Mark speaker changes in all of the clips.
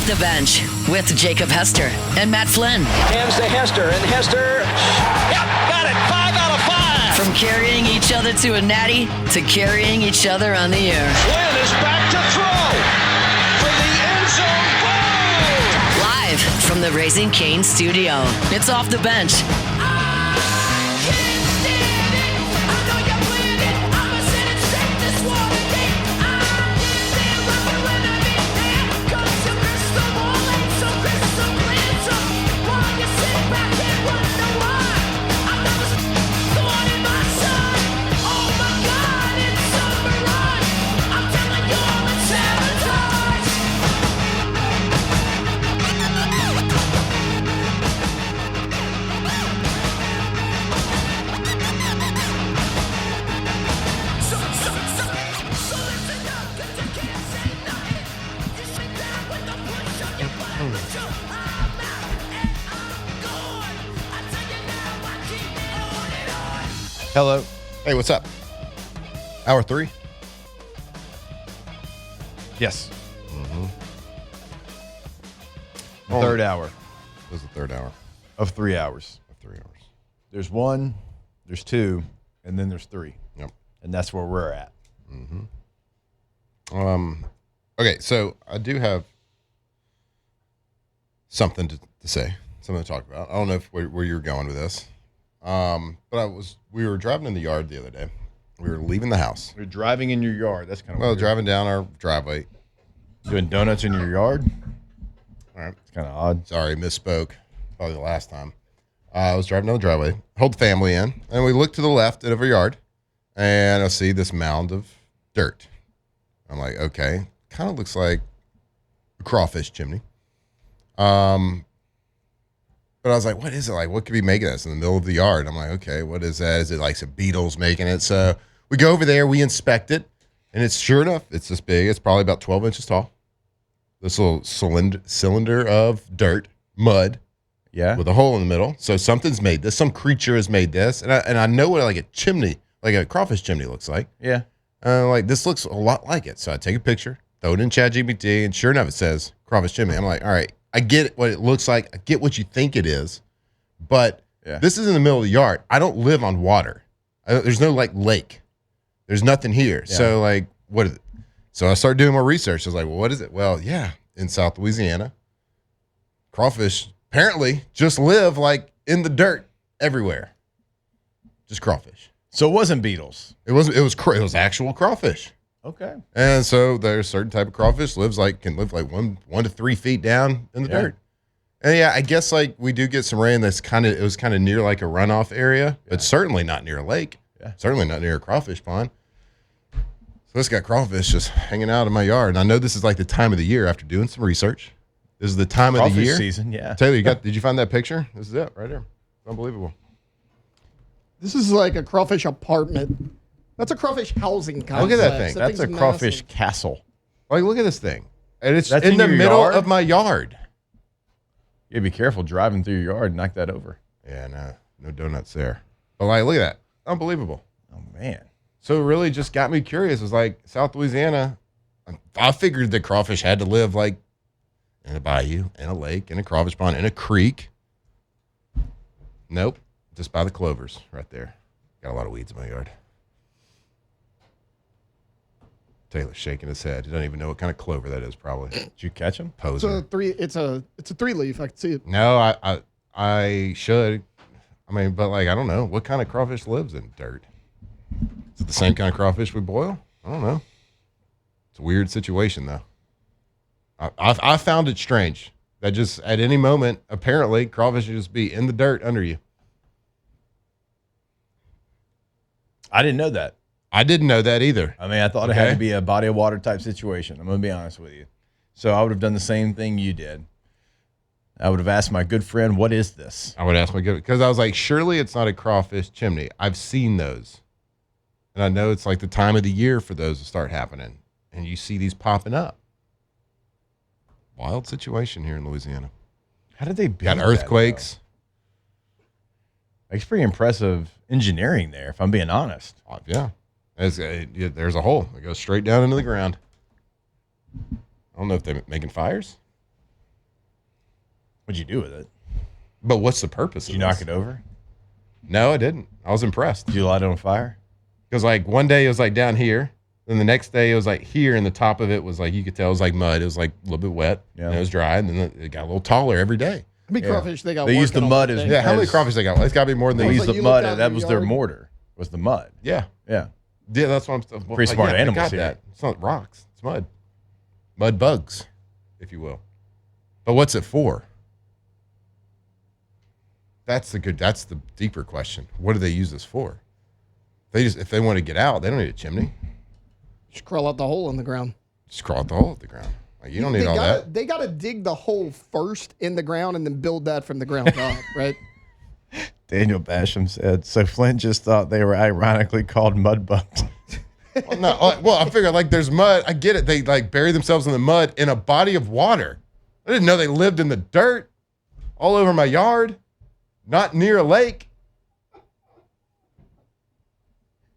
Speaker 1: the Bench with Jacob Hester and Matt Flynn.
Speaker 2: Hands to Hester, and Hester, yep, got it, 5 out of 5.
Speaker 1: From carrying each other to a natty to carrying each other on the air.
Speaker 2: Flynn is back to throw for the end zone goal.
Speaker 1: Live from the Raising Cane studio, it's Off the Bench.
Speaker 3: Hello.
Speaker 4: Hey, what's up? Hour 3?
Speaker 3: Yes.
Speaker 4: Mm-hmm.
Speaker 3: Third hour
Speaker 4: This is the third hour
Speaker 3: of 3 hours.
Speaker 4: of 3 hours.
Speaker 3: There's 1, there's 2, and then there's 3.
Speaker 4: Yep.
Speaker 3: And that's where we're at.
Speaker 4: Okay, so I do have something to say, something to talk about. I don't know where you're going with this. But we were driving in the yard the other day. We were leaving the house.
Speaker 3: You're driving in your yard. That's kind of weird.
Speaker 4: Driving down our driveway.
Speaker 3: Doing donuts in your yard?
Speaker 4: All right.
Speaker 3: It's kind of odd.
Speaker 4: Sorry, misspoke. Probably the last time. I was driving down the driveway, hold the family in, and we look to the left of our yard, and I see this mound of dirt. I'm like, okay, kind of looks like a crawfish chimney. But I was like, what is it? Like, what could be making this in the middle of the yard? I'm like, okay, what is that? Is it like some beetles making it? So we go over there, we inspect it, and it's sure enough, it's this big. It's probably about 12 inches tall. This little cylinder of dirt, mud, with a hole in the middle. So something's made this. Some creature has made this, and I know what like a chimney, like a crawfish chimney, looks like.
Speaker 3: Yeah.
Speaker 4: Like this looks a lot like it. So I take a picture, throw it in ChatGPT, and sure enough, it says crawfish chimney. I'm like, all right. I get what it looks like. I get what you think it is, but This is in the middle of the yard. I don't live on water. There's no like lake. There's nothing here. Yeah. So like, what is it? So I started doing more research. I was like, well, what is it? Well, yeah, in South Louisiana, crawfish apparently just live like in the dirt everywhere. Just crawfish.
Speaker 3: So it wasn't beetles.
Speaker 4: It was actual crawfish.
Speaker 3: Okay.
Speaker 4: And so there's a certain type of crawfish can live like one to 3 feet down in the dirt. And yeah, I guess like we do get some rain it was kind of near like a runoff area, but certainly not near a lake. Yeah. Certainly not near a crawfish pond. So it's got crawfish just hanging out in my yard. And I know this is like the time of the year after doing some research. This is the time of the year.
Speaker 3: Season, yeah.
Speaker 4: Taylor, did you find that picture? This is it right here. It's unbelievable.
Speaker 5: This is like a crawfish apartment. That's a crawfish housing complex.
Speaker 4: Look at that thing.
Speaker 3: That's a crawfish castle.
Speaker 4: Like, look at this thing. And it's
Speaker 3: That's
Speaker 4: in the
Speaker 3: your
Speaker 4: middle
Speaker 3: yard?
Speaker 4: of my yard.
Speaker 3: You gotta be careful driving through your yard and knock that over.
Speaker 4: Yeah, no donuts there. But like, look at that. Unbelievable.
Speaker 3: Oh, man.
Speaker 4: So it really just got me curious. It was like South Louisiana. I figured that crawfish had to live like in a bayou, in a lake, in a crawfish pond, in a creek. Nope. Just by the clovers right there. Got a lot of weeds in my yard. Taylor's shaking his head. He doesn't even know what kind of clover that is, probably.
Speaker 3: Did you catch him?
Speaker 4: Poser.
Speaker 5: It's a 3-leaf. I can see it.
Speaker 4: No, I should. I mean, but like, I don't know. What kind of crawfish lives in dirt? Is it the same kind of crawfish we boil? I don't know. It's a weird situation, though. I found it strange that just at any moment, apparently, crawfish would just be in the dirt under you.
Speaker 3: I didn't know that.
Speaker 4: I didn't know that either.
Speaker 3: I mean, I thought it had to be a body of water type situation. I'm going to be honest with you. So I would have done the same thing you did. I would have asked my good friend, what is this?
Speaker 4: I would ask my good, because I was like, surely it's not a crawfish chimney. I've seen those. And I know it's like the time of the year for those to start happening. And you see these popping up. Wild situation here in Louisiana.
Speaker 3: How did they build
Speaker 4: Got earthquakes.
Speaker 3: It's pretty impressive engineering there, if I'm being honest.
Speaker 4: Yeah. There's a hole. It goes straight down into the ground. I don't know if they're making fires.
Speaker 3: What'd you do with it?
Speaker 4: But what's the purpose?
Speaker 3: Did you knock it over?
Speaker 4: No, I didn't. I was impressed.
Speaker 3: Did you light it on fire?
Speaker 4: Because like one day it was like down here, then the next day it was like here, and the top of it was like you could tell it was like mud. It was like a little bit wet, and it was dry, and then it got a little taller every day.
Speaker 5: How many crawfish they got?
Speaker 3: They used the mud as
Speaker 4: how many crawfish they got? Well, it's got to be more than
Speaker 3: they used
Speaker 5: like
Speaker 3: the
Speaker 5: you
Speaker 3: mud.
Speaker 5: looked out
Speaker 3: That
Speaker 5: in
Speaker 3: was
Speaker 5: the
Speaker 3: their
Speaker 5: yard.
Speaker 3: mortar. Was the mud?
Speaker 4: Yeah,
Speaker 3: Yeah.
Speaker 4: that's what I'm.
Speaker 3: Pretty smart
Speaker 4: I
Speaker 3: animals
Speaker 4: got
Speaker 3: here.
Speaker 4: that. It's not rocks. It's mud. Mud bugs, if you will. But what's it for? That's the deeper question. What do they use this for? If they want to get out, they don't need a chimney.
Speaker 5: Just crawl out the hole in the ground.
Speaker 4: Just crawl out the hole at the ground. Like, you don't need all that.
Speaker 5: They got to dig the hole first in the ground and then build that from the ground up, right?
Speaker 3: Daniel Basham said, so Flint just thought they were ironically called mud bugs.
Speaker 4: Well, no, I figured like there's mud. I get it. They like bury themselves in the mud in a body of water. I didn't know they lived in the dirt all over my yard, not near a lake.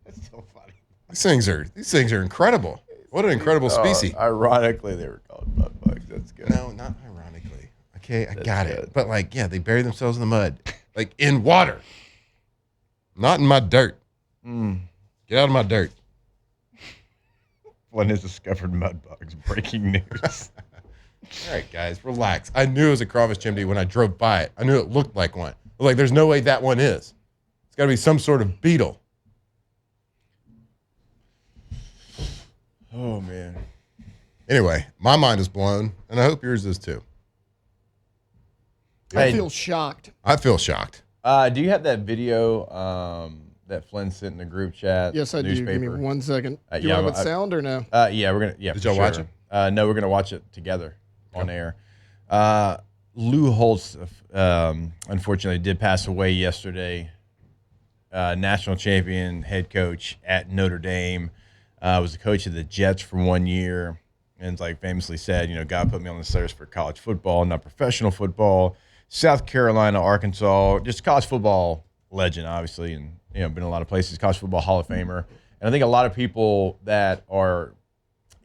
Speaker 3: That's so funny.
Speaker 4: These things are incredible. What an incredible species.
Speaker 3: Ironically, they were called mud bugs. That's good.
Speaker 4: No, not ironically. Okay, I got
Speaker 3: good.
Speaker 4: it. But like, yeah, they bury themselves in the mud, like in water, not in my dirt. Get out of my dirt.
Speaker 3: One has discovered mud bugs. Breaking news.
Speaker 4: All right, guys, relax. I knew it was a crawfish chimney when I drove by it. I knew it looked like one. I was like, there's no way that one is. It's got to be some sort of beetle.
Speaker 3: Oh, man.
Speaker 4: Anyway, my mind is blown, and I hope yours is too.
Speaker 5: I feel shocked.
Speaker 4: I feel shocked.
Speaker 3: Do you have that video that Flynn sent in the group chat?
Speaker 5: Yes, I do. Give me 1 second. Do you want it with sound or no?
Speaker 3: Yeah, we're going to. Yeah,
Speaker 4: Did
Speaker 3: for
Speaker 4: y'all watch
Speaker 3: sure.
Speaker 4: it?
Speaker 3: No, we're going to watch it together on air. Lou Holtz, unfortunately, did pass away yesterday. National champion head coach at Notre Dame. Was the coach of the Jets for 1 year. And like famously said, God put me on the stairs for college football, not professional football. South Carolina, Arkansas, just college football legend, obviously, and been in a lot of places. College football Hall of Famer, and I think a lot of people that are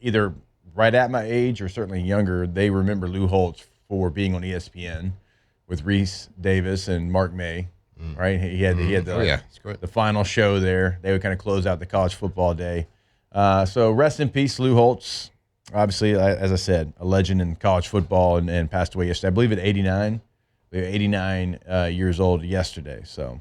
Speaker 3: either right at my age or certainly younger, they remember Lou Holtz for being on ESPN with Reese Davis and Mark May. Right? He had the final show there. They would kind of close out the college football day. So rest in peace, Lou Holtz. Obviously, as I said, a legend in college football and passed away yesterday. I believe at 89. We were 89 years old yesterday. So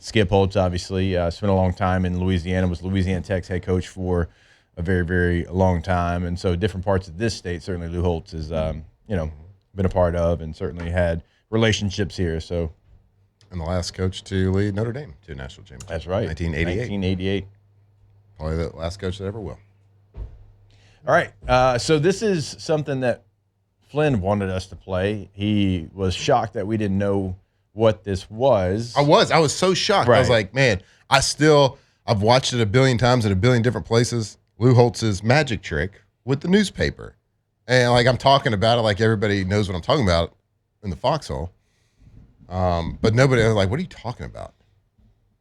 Speaker 3: Skip Holtz, obviously, spent a long time in Louisiana, was Louisiana Tech's head coach for a very, very long time. And so different parts of this state, certainly Lou Holtz has, been a part of and certainly had relationships here. So,
Speaker 4: And the last coach to lead Notre Dame to a national championship.
Speaker 3: That's right.
Speaker 4: 1988. Probably the last coach that ever will.
Speaker 3: All right. So this is something that Flynn wanted us to play. He was shocked that we didn't know what this was.
Speaker 4: I was so shocked.
Speaker 3: Right.
Speaker 4: I was like, man, I've watched it a billion times in a billion different places. Lou Holtz's magic trick with the newspaper. And like I'm talking about it like everybody knows what I'm talking about in the foxhole. But nobody was like, what are you talking about?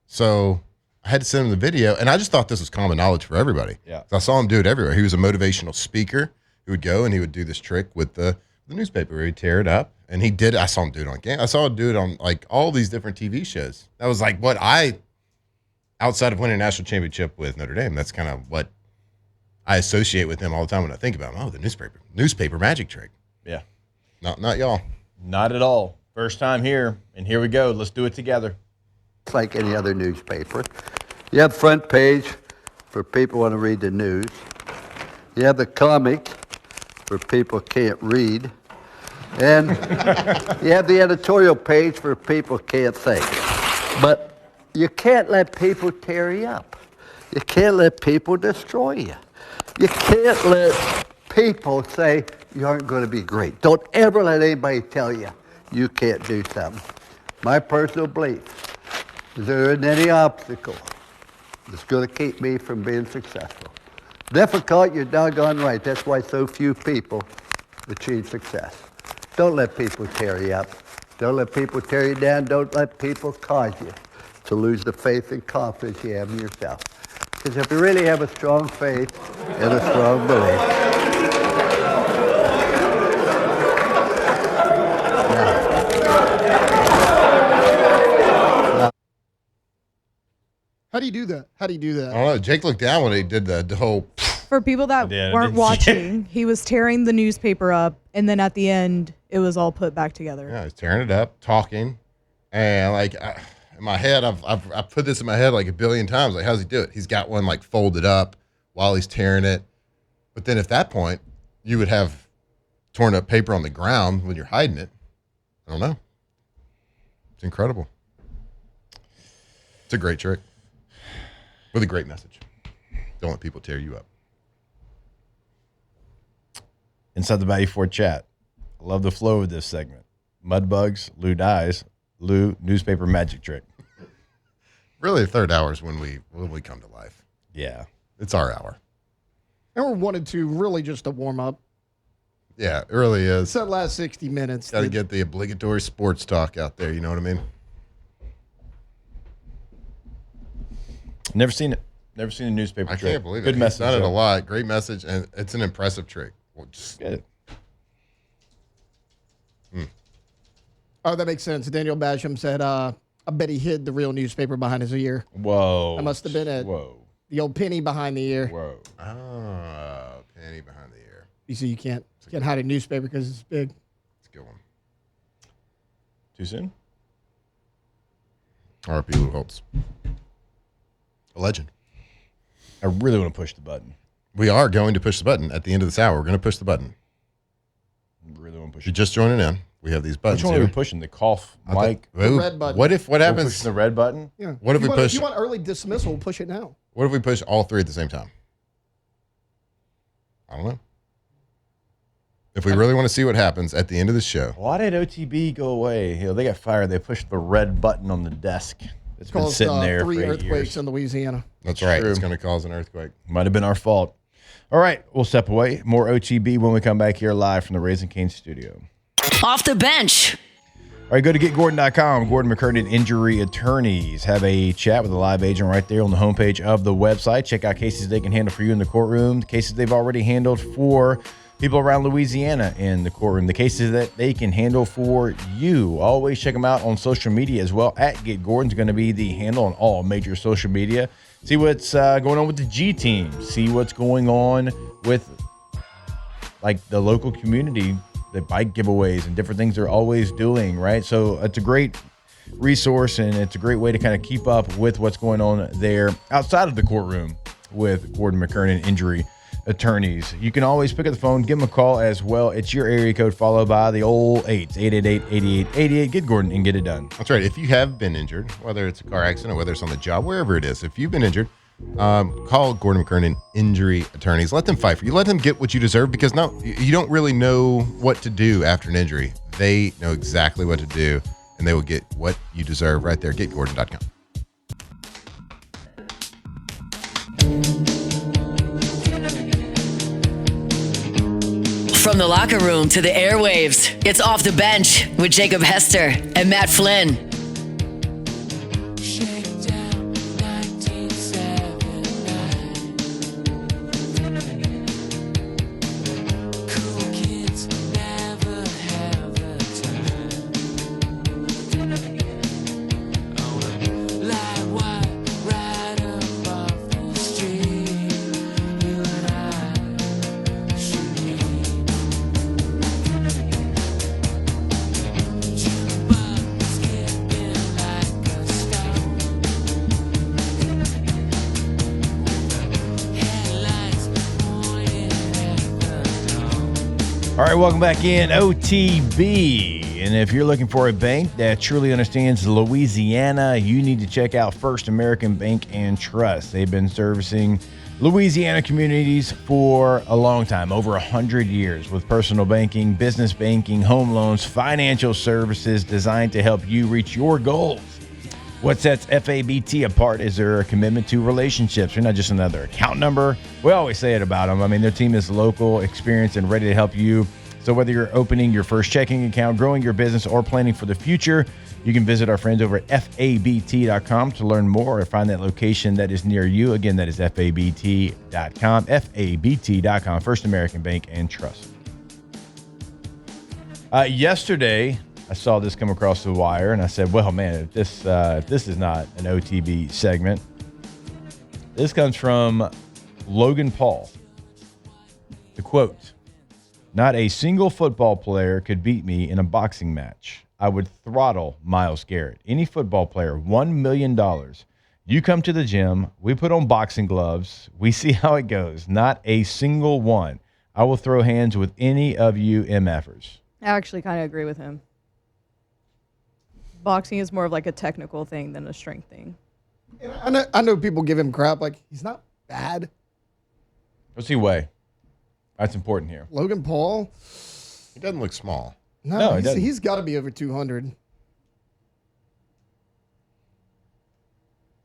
Speaker 4: So I had to send him the video, and I just thought this was common knowledge for everybody.
Speaker 3: Yeah.
Speaker 4: So I saw him do it everywhere. He was a motivational speaker who would go and he would do this trick with the newspaper where he'd tear it up. And he did. I saw him do it on game. I saw him do it on like all these different TV shows. That was like what outside of winning a national championship with Notre Dame, that's kind of what I associate with him all the time when I think about him. Oh, the newspaper magic trick.
Speaker 3: Yeah.
Speaker 4: Not y'all.
Speaker 3: Not at all. First time here, and here we go. Let's do it together.
Speaker 6: It's like any other newspaper. You have front page for people who want to read the news. You have the comics for people who can't read. And you have the editorial page for people who can't think. But you can't let people tear you up. You can't let people destroy you. You can't let people say you aren't going to be great. Don't ever let anybody tell you you can't do something. My personal belief is there isn't any obstacle that's going to keep me from being successful. Difficult, you're doggone right. That's why so few people achieve success. Don't let people tear you up. Don't let people tear you down. Don't let people cause you to lose the faith and confidence you have in yourself. Because if you really have a strong faith and a strong belief, now,
Speaker 5: do you do that? How do you do that?
Speaker 4: I don't know. Jake looked down when he did the whole.
Speaker 7: For people that weren't watching, he was tearing the newspaper up, and then at the end, it was all put back together.
Speaker 4: Yeah, he's tearing it up, talking, and like in my head, I've put this in my head like a billion times. Like, how's he do it? He's got one like folded up while he's tearing it, but then at that point, you would have torn up paper on the ground when you're hiding it. I don't know. It's incredible. It's a great trick with a great message. Don't let people tear you up.
Speaker 3: Inside the Value Ford chat. I love the flow of this segment. Mudbugs, Lou dies. Lou, newspaper magic trick.
Speaker 4: Really, the third hour is when we come to life.
Speaker 3: Yeah.
Speaker 4: It's our hour.
Speaker 5: And we're 1 and 2 really just a warm up.
Speaker 4: Yeah, it really is.
Speaker 5: It's that last 60 minutes.
Speaker 4: Got to get the obligatory sports talk out there. You know what I mean?
Speaker 3: Never seen it. Never seen a newspaper
Speaker 4: I
Speaker 3: trick.
Speaker 4: can't believe it.
Speaker 3: Good message.
Speaker 4: He's done it a
Speaker 3: though.
Speaker 4: lot. Great message, and it's an impressive trick. Well, just,
Speaker 3: Good.
Speaker 5: Oh, that makes sense. Daniel Basham said, I bet he hid the real newspaper behind his ear.
Speaker 3: Whoa.
Speaker 5: That must have been it.
Speaker 3: Whoa.
Speaker 5: The old penny behind the ear.
Speaker 3: Whoa.
Speaker 4: oh, penny behind the ear.
Speaker 5: You see, you can't hide a newspaper because it's big.
Speaker 4: It's a good one.
Speaker 3: Too soon?
Speaker 4: RP Lou Holtz. A legend.
Speaker 3: I really want to push the button.
Speaker 4: We are going to push the button at the end of this hour. We're going to push the button.
Speaker 3: I really want to push
Speaker 4: If you're just joining in, we have these buttons
Speaker 3: Which one are
Speaker 4: here.
Speaker 3: we pushing? The cough mic?
Speaker 5: The red button.
Speaker 4: What
Speaker 3: We're
Speaker 4: happens?
Speaker 3: pushing the red button?
Speaker 5: Yeah.
Speaker 4: What if we push-
Speaker 5: If you want early dismissal, push it now.
Speaker 4: What if we push all three at the same time? I don't know. If we really want to see what happens at the end of the show,
Speaker 3: Why did OTB go away? They got fired. They pushed the red button on the desk. It's been
Speaker 5: Caused
Speaker 3: sitting there
Speaker 5: 3
Speaker 3: for 8
Speaker 5: earthquakes
Speaker 3: years.
Speaker 5: in Louisiana.
Speaker 4: that's right.
Speaker 3: True.
Speaker 4: It's going to cause an earthquake.
Speaker 3: Might have been our fault. All right, we'll step away. More OTB when we come back here live from the Raising Cane's studio.
Speaker 1: Off the bench.
Speaker 3: All right, go to getgordon.com. Gordon McKernan Injury Attorneys. Have a chat with a live agent right there on the homepage of the website. Check out cases they can handle for you in the courtroom, the cases they've already handled for people around Louisiana in the courtroom, the cases that they can handle for you. Always check them out on social media as well. At Get Gordon's going to be the handle on all major social media. See what's going on with the G team. See what's going on with like the local community, the bike giveaways and different things they're always doing, right? So it's a great resource and it's a great way to kind of keep up with what's going on there outside of the courtroom with Gordon McKernan Injury Attorneys. You can always pick up the phone, give them a call as well. It's your area code followed by the old 888-8888. Get Gordon and get it done.
Speaker 4: That's right. If you have been injured, whether it's a car accident or whether it's on the job, wherever it is, if you've been injured, call Gordon McKernan Injury Attorneys. Let them fight for you. Let them get what you deserve because no, you don't really know what to do after an injury. They know exactly what to do and they will get what you deserve right there. GetGordon.com.
Speaker 1: From the locker room to the airwaves, it's Off the Bench with Jacob Hester and Matt Flynn.
Speaker 3: All right, welcome back in OTB. And if you're looking for a bank that truly understands Louisiana, you need to check out First American Bank and Trust. They've been servicing Louisiana communities for a long time, over 100 years, with personal banking, business banking, home loans, financial services designed to help you reach your goals. What sets FABT apart is their commitment to relationships. They're not just another account number. We always say it about them. I mean, their team is local, experienced, and ready to help you. So whether you're opening your first checking account, growing your business, or planning for the future, you can visit our friends over at FABT.com to learn more or find that location that is near you. Again, that is FABT.com, FABT.com, First American Bank and Trust. Yesterday, I saw this come across the wire, and I said, well, man, if this is not an OTB segment, This comes from Logan Paul. The quote, "Not a single football player could beat me in a boxing match. I would throttle Myles Garrett. Any football player, $1 million. You come to the gym, we put on boxing gloves, we see how it goes. Not a single one. I will throw hands with any of you MFers."
Speaker 7: I actually kind of agree with him. Boxing is more of like a technical thing than a strength thing.
Speaker 5: I know people give him crap. Like, he's not bad.
Speaker 3: What's he weigh? That's important here.
Speaker 5: Logan Paul?
Speaker 4: He doesn't look small.
Speaker 3: No, he doesn't.
Speaker 5: He's got to be over 200.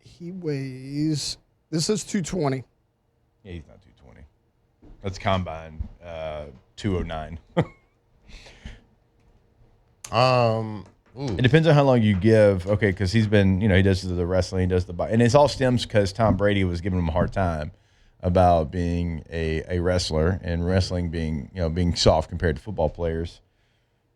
Speaker 5: He weighs, this is 220.
Speaker 3: Yeah, he's not 220. That's combine 209. It depends on how long you give. Okay, because he's been, he does the wrestling, he does the and it's all stems because Tom Brady was giving him a hard time about being a wrestler and wrestling being soft compared to football players.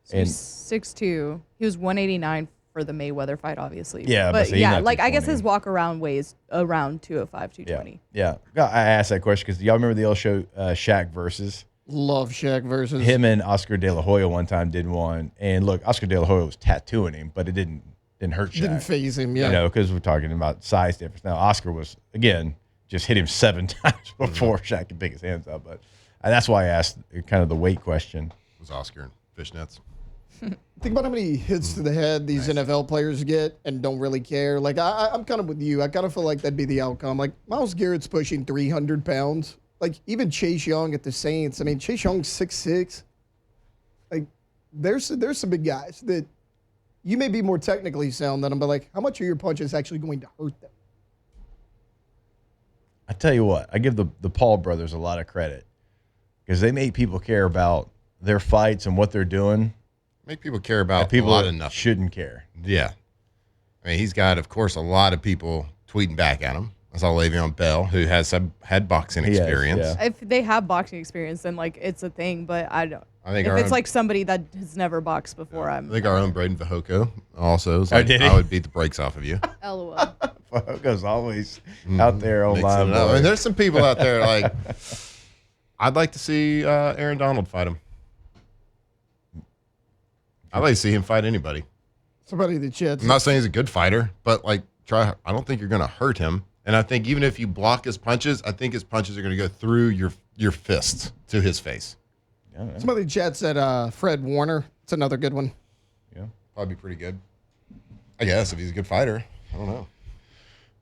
Speaker 7: So and 6'2". He was 189 for the Mayweather fight, obviously.
Speaker 3: Yeah,
Speaker 7: but yeah, like I guess his walk around weighs around 205, 220.
Speaker 3: Yeah. I asked that question because y'all remember the old show Shaq versus.
Speaker 5: Love Shaq versus
Speaker 3: him and Oscar De La Hoya one time did one, and look, Oscar De La Hoya was tattooing him, but it didn't hurt Shaq.
Speaker 5: Didn't phase him, yeah.
Speaker 3: Because we're talking about size difference. Now Oscar was again just hit him 7 times before Shaq could pick his hands up, but that's why I asked kind of the weight question.
Speaker 4: Was Oscar in fishnets?
Speaker 5: Think about how many hits to the head these NFL players get and don't really care. Like I'm kind of with you. I kind of feel like that'd be the outcome. Like Myles Garrett's pushing 300 pounds. Like, even Chase Young at the Saints. I mean, Chase Young's 6'6". Like, there's some big guys that you may be more technically sound than them, but, like, how much are your punches actually going to hurt them?
Speaker 3: I tell you what, I give the Paul brothers a lot of credit because they make people care about their fights and what they're doing.
Speaker 4: Make people care about
Speaker 3: people
Speaker 4: a lot of nothing.
Speaker 3: Shouldn't care.
Speaker 4: Yeah. I mean, he's got, of course, a lot of people tweeting back at him. I saw Le'Veon Bell, who has had boxing experience.
Speaker 3: Yeah.
Speaker 7: If they have boxing experience, then like it's a thing. But I don't.
Speaker 4: I think
Speaker 7: if it's like somebody that has never boxed before, I
Speaker 4: think our own Braden Vahoko also was like, I would beat the brakes off of you.
Speaker 7: LOL.
Speaker 3: Vahoko's always out there online.
Speaker 4: I mean, there's some people out there like, I'd like to see Aaron Donald fight him. I'd like to see him fight anybody.
Speaker 5: Somebody that sheds.
Speaker 4: I'm not saying he's a good fighter, but like, I don't think you're going to hurt him. And I think even if you block his punches, I think his punches are going to go through your fists to his face.
Speaker 5: Yeah. Somebody in the chat said Fred Warner. It's another good one.
Speaker 4: Yeah, probably pretty good. I guess if he's a good fighter. I don't know.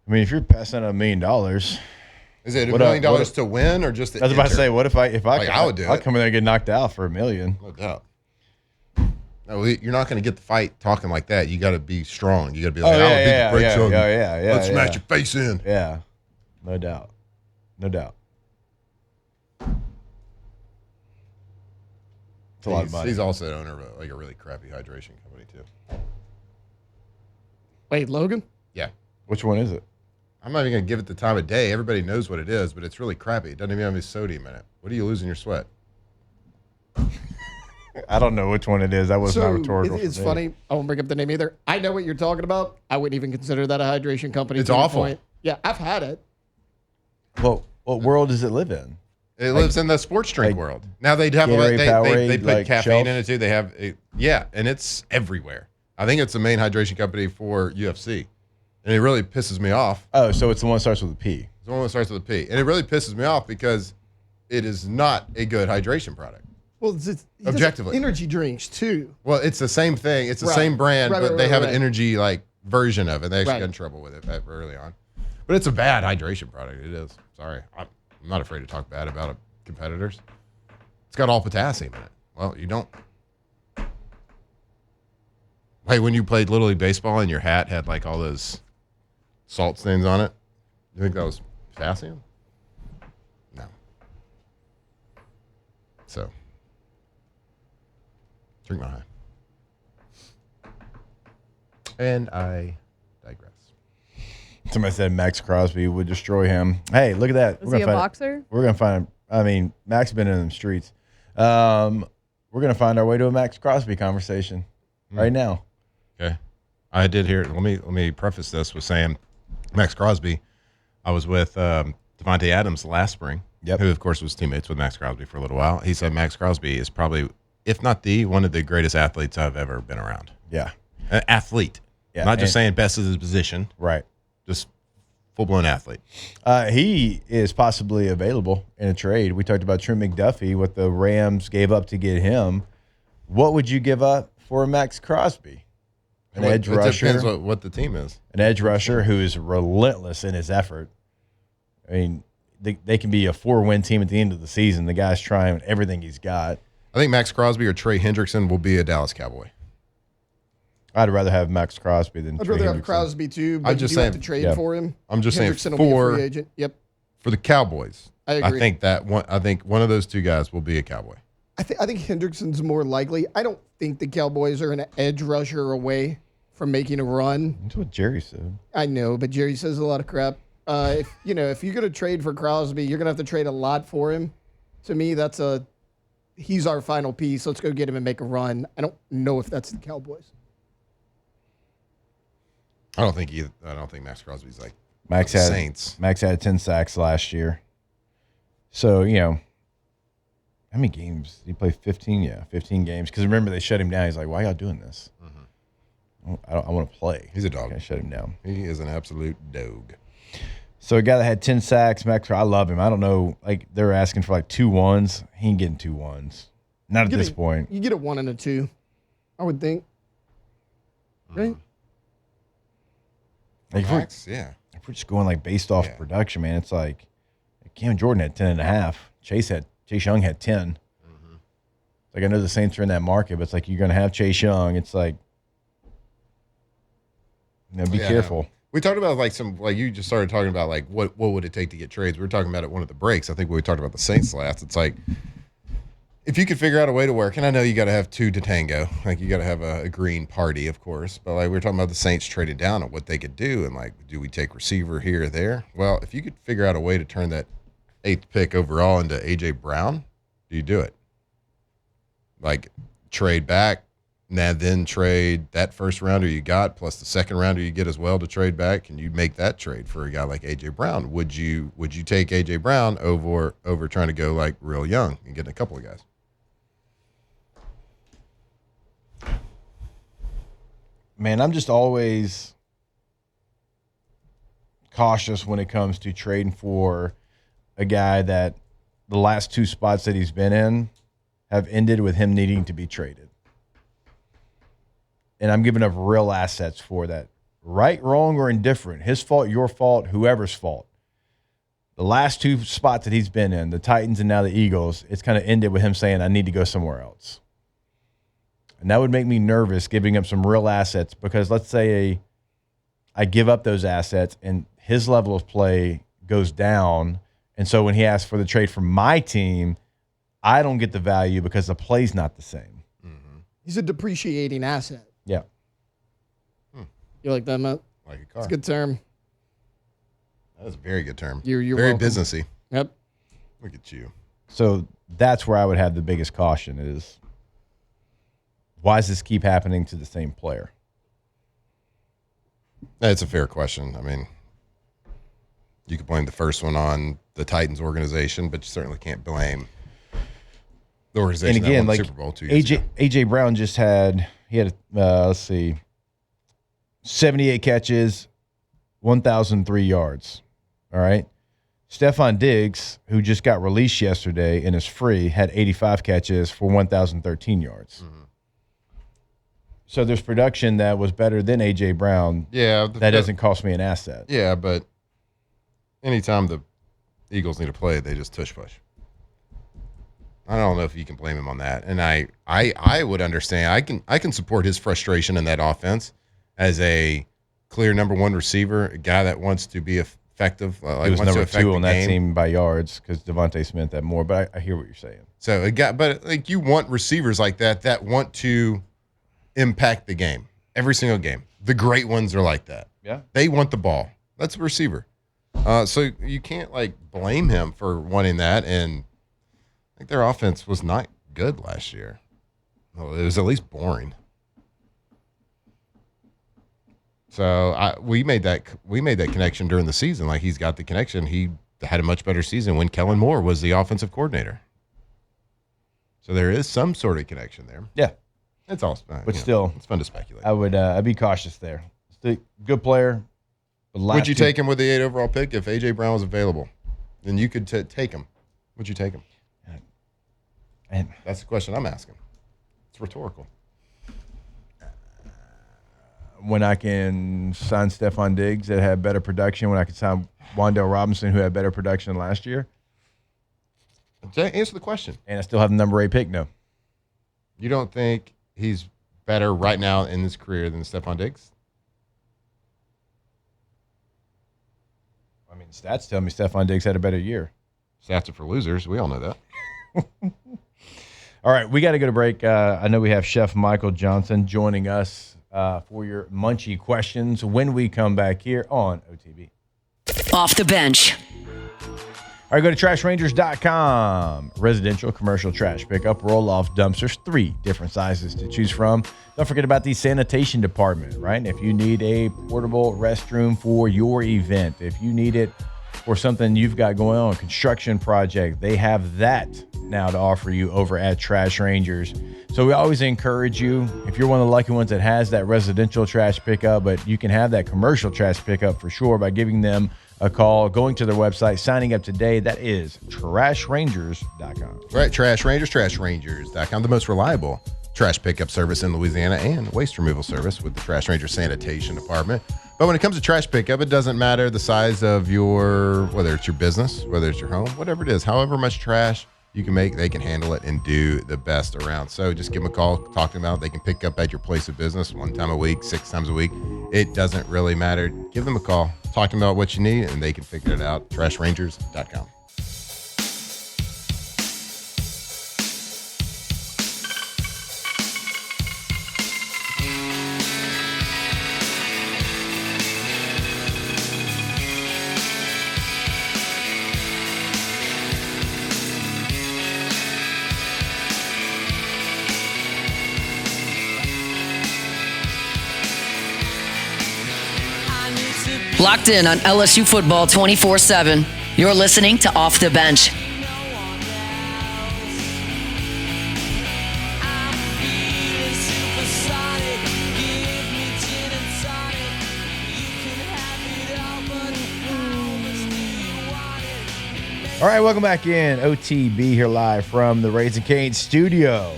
Speaker 3: I mean, if you're passing out $1 million,
Speaker 4: is it $1 million to win or just?
Speaker 3: I was about to say, what if I
Speaker 4: would do it?
Speaker 3: I'd come in there and get knocked out for $1 million.
Speaker 4: No doubt. No, you're not going to get the fight talking like that. You got to be strong. You got to be like, I'll beat the brakes on you. Let's smash your face in.
Speaker 3: Yeah, no doubt. It's a lot of money.
Speaker 4: He's also the owner of a really crappy hydration company too.
Speaker 5: Wait, Logan?
Speaker 4: Yeah.
Speaker 3: Which one is it?
Speaker 4: I'm not even going to give it the time of day. Everybody knows what it is, but it's really crappy. It doesn't even have any sodium in it. What do you lose in your sweat?
Speaker 3: I don't know which one it is. That was not rhetorical.
Speaker 5: It's funny. I won't bring up the name either. I know what you're talking about. I wouldn't even consider that a hydration company.
Speaker 4: It's awful.
Speaker 5: Yeah, I've had it.
Speaker 3: Well, what world does it live in?
Speaker 4: It lives in the sports drink world. Now they have they put caffeine in it too. They have and it's everywhere. I think it's the main hydration company for UFC, and it really pisses me off.
Speaker 3: Oh, so it's the one that starts with a P.
Speaker 4: It's the one that starts with a P, and it really pisses me off because it is not a good hydration product.
Speaker 5: Well, it's
Speaker 4: objectively,
Speaker 5: energy drinks too.
Speaker 4: Well, it's the same thing. It's the same brand, but they have an energy version of it. They actually got in trouble with it early on. But it's a bad hydration product. It is. Sorry, I'm not afraid to talk bad about competitors. It's got all potassium in it. Well, you don't. Hey, when you played Little League Baseball and your hat had all those salt stains on it, you think that was potassium? No. So. Drink my high. And I digress.
Speaker 3: Somebody said Max Crosby would destroy him. Hey, look at that.
Speaker 7: Is he a boxer?
Speaker 3: We're going to find him. I mean, Max has been in the streets. We're going to find our way to a Max Crosby conversation right now.
Speaker 4: Okay. I did hear it. Let me preface this with saying Max Crosby, I was with Devontae Adams last spring, who, of course, was teammates with Max Crosby for a little while. He said Max Crosby is probably, if not one of the greatest athletes I've ever been around.
Speaker 3: Yeah.
Speaker 4: An athlete.
Speaker 3: Yeah.
Speaker 4: Not just saying best of his position.
Speaker 3: Right.
Speaker 4: Just full-blown athlete.
Speaker 3: He is possibly available in a trade. We talked about Trent McDuffie, what the Rams gave up to get him. What would you give up for Max Crosby? An edge rusher.
Speaker 4: It depends what the team is.
Speaker 3: An edge rusher who is relentless in his effort. I mean, they can be a 4-win team at the end of the season. The guy's trying everything he's got.
Speaker 4: I think Max Crosby or Trey Hendrickson will be a Dallas Cowboy.
Speaker 3: I'd rather have Max Crosby than
Speaker 5: I'd
Speaker 3: Trey
Speaker 5: rather
Speaker 3: Hendrickson.
Speaker 5: have Crosby too, but
Speaker 4: I'm just
Speaker 5: you do have
Speaker 4: saying-
Speaker 5: to trade for him.
Speaker 4: I'm just saying
Speaker 5: Hendrickson will be a free agent. Yep.
Speaker 4: For the Cowboys,
Speaker 5: I agree.
Speaker 4: I think one of those two guys will be a Cowboy.
Speaker 5: I think Hendrickson's more likely. I don't think the Cowboys are an edge rusher away from making a run.
Speaker 3: That's what Jerry said.
Speaker 5: I know, but Jerry says a lot of crap. If you're going to trade for Crosby, you're going to have to trade a lot for him. To me, he's our final piece. Let's go get him and make a run. I don't know if that's the Cowboys.
Speaker 4: I don't think Max Crosby's like
Speaker 3: Max
Speaker 4: the
Speaker 3: had
Speaker 4: Saints.
Speaker 3: Max had 10 sacks last year. So, how many games? He played 15? Yeah, 15 games. Because remember, they shut him down. He's like, why y'all doing this? I want to play.
Speaker 4: He's a dog.
Speaker 3: I shut him down.
Speaker 4: He is an absolute dog.
Speaker 3: So a guy that had 10 sacks, Max, I love him. I don't know. Like, they're asking for like 2 1s. He ain't getting 2 1s. Not at this point.
Speaker 5: You get a 1 and a 2, I would think. Right?
Speaker 3: Like,
Speaker 4: Max,
Speaker 3: if we're just going like based off production, man, it's like Cam Jordan had 10.5. Chase Young had 10. It's like, I know the Saints are in that market, but it's like you're going to have Chase Young. It's like, be careful.
Speaker 4: We talked about you just started talking about like what would it take to get trades. We were talking about it one of the breaks. I think when we talked about the Saints last, it's like if you could figure out a way to work, and I know you got to have 2 to tango, like you got to have a green party, of course. But like we were talking about the Saints trading down and what they could do, and like, do we take receiver here or there? Well, if you could figure out a way to turn that 8th pick overall into AJ Brown, do you do it? Like trade back, and then trade that first rounder you got plus the second rounder you get as well to trade back, and you make that trade for a guy like AJ Brown. Would you take AJ Brown over trying to go like real young and getting a couple of guys?
Speaker 3: Man, I'm just always cautious when it comes to trading for a guy that the last 2 spots that he's been in have ended with him needing to be traded. And I'm giving up real assets for that. Right, wrong, or indifferent. His fault, your fault, whoever's fault. The last 2 spots that he's been in, the Titans and now the Eagles, it's kind of ended with him saying, I need to go somewhere else. And that would make me nervous giving up some real assets, because let's say I give up those assets and his level of play goes down. And so when he asks for the trade from my team, I don't get the value because the play's not the same.
Speaker 5: He's a depreciating asset.
Speaker 3: Yeah.
Speaker 5: You like that, Matt?
Speaker 4: Like a car.
Speaker 5: It's a good term.
Speaker 4: That's a very good term.
Speaker 5: You're
Speaker 4: very
Speaker 5: welcome.
Speaker 4: businessy.
Speaker 5: Yep.
Speaker 4: Look at you.
Speaker 3: So that's where I would have the biggest caution is, why does this keep happening to the same player?
Speaker 4: That's a fair question. I mean, you could blame the first one on the Titans organization, but you certainly can't blame the organization
Speaker 3: And again,
Speaker 4: that won the
Speaker 3: like
Speaker 4: Super Bowl 2 years ago.
Speaker 3: AJ Brown just had 78 catches, 1,003 yards. All right. Stephon Diggs, who just got released yesterday and is free, had 85 catches for 1,013 yards. So there's production that was better than A.J. Brown.
Speaker 4: Yeah.
Speaker 3: That doesn't cost me an asset.
Speaker 4: Yeah, but anytime the Eagles need to play, they just tush-push. I don't know if you can blame him on that. And I would understand. I can support his frustration in that offense as a clear number 1 receiver, a guy that wants to be effective.
Speaker 3: He was number 2 on that team by yards because Devontae Smith had more. But I hear what you're saying.
Speaker 4: So but like you want receivers like that want to impact the game every single game. The great ones are like that.
Speaker 3: Yeah,
Speaker 4: they want the ball. That's a receiver. So you can't like blame him for wanting that. And I think their offense was not good last year. Well, it was at least boring. So we made that connection during the season. Like, he's got the connection. He had a much better season when Kellen Moore was the offensive coordinator. So there is some sort of connection there.
Speaker 3: Yeah.
Speaker 4: It's all,
Speaker 3: but still,
Speaker 4: it's fun to speculate.
Speaker 3: I'd be cautious there. Still good player.
Speaker 4: Would you take him with the 8 overall pick if A.J. Brown was available? Then you could take him. Would you take him?
Speaker 3: And
Speaker 4: that's the question I'm asking. It's rhetorical.
Speaker 3: When I can sign Stephon Diggs that had better production, when I can sign Wan'Dale Robinson who had better production than last year?
Speaker 4: Answer the question.
Speaker 3: And I still have the number 8 pick? No.
Speaker 4: You don't think he's better right now in his career than Stephon Diggs?
Speaker 3: I mean, stats tell me Stephon Diggs had a better year.
Speaker 4: Stats are for losers. We all know that.
Speaker 3: All right, we got to go to break. I know we have Chef Michael Johnson joining us for your Munchie questions when we come back here on OTB.
Speaker 1: Off the bench.
Speaker 3: All right, go to trashrangers.com. Residential, commercial trash pickup, roll-off dumpsters, 3 different sizes to choose from. Don't forget about the sanitation department, right? If you need a portable restroom for your event, if you need it for something you've got going on, construction project, they have that now to offer you over at Trash Rangers. So we always encourage you, if you're one of the lucky ones that has that residential trash pickup, but you can have that commercial trash pickup for sure by giving them a call, going to their website, signing up today. That is trashrangers.com.
Speaker 4: Right, Trash Rangers, trashrangers.com, the most reliable trash pickup service in Louisiana and waste removal service with the Trash Ranger Sanitation Department. But when it comes to trash pickup, it doesn't matter the size of whether it's your business, whether it's your home, whatever it is, however much trash you can make, they can handle it and do the best around. So just give them a call, talk to them about it. They can pick up at your place of business 1 time a week, 6 times a week. It doesn't really matter. Give them a call, talk to them about what you need, and they can figure it out. Trashrangers.com.
Speaker 1: Locked in on LSU football 24/7. You're listening to Off the Bench.
Speaker 3: All right, welcome back in. OTB here live from the Raising Cane studio.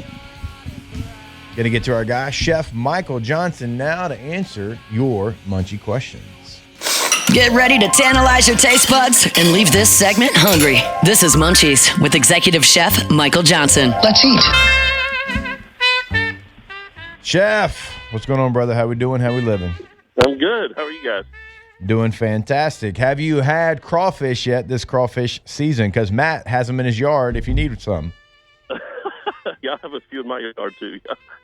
Speaker 3: Going to get to our guy, Chef Michael Johnson, now to answer your Munchie questions.
Speaker 1: Get ready to tantalize your taste buds and leave this segment hungry. This is Munchies with Executive Chef Michael Johnson. Let's eat.
Speaker 3: Chef, what's going on, brother? How we doing? How we living?
Speaker 8: I'm good. How are you guys?
Speaker 3: Doing fantastic. Have you had crawfish yet this crawfish season? Because Matt has them in his yard if you need some.
Speaker 8: Yeah, I have a few in my yard, too.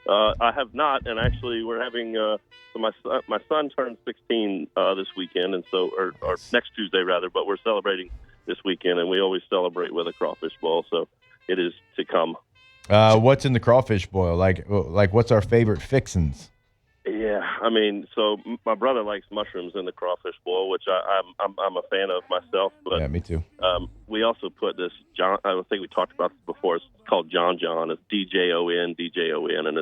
Speaker 8: I have not, and actually we're having so my son turns 16 this weekend, and so or next Tuesday, rather, but we're celebrating this weekend, and we always celebrate with a crawfish boil, so it is to come.
Speaker 3: What's in the crawfish boil? Like what's our favorite fixins?
Speaker 8: Yeah, I mean, so my brother likes mushrooms in the crawfish boil, which I'm a fan of myself. But
Speaker 3: yeah, me too.
Speaker 8: We also put this John. I think we talked about this before. It's called John. It's DJON, and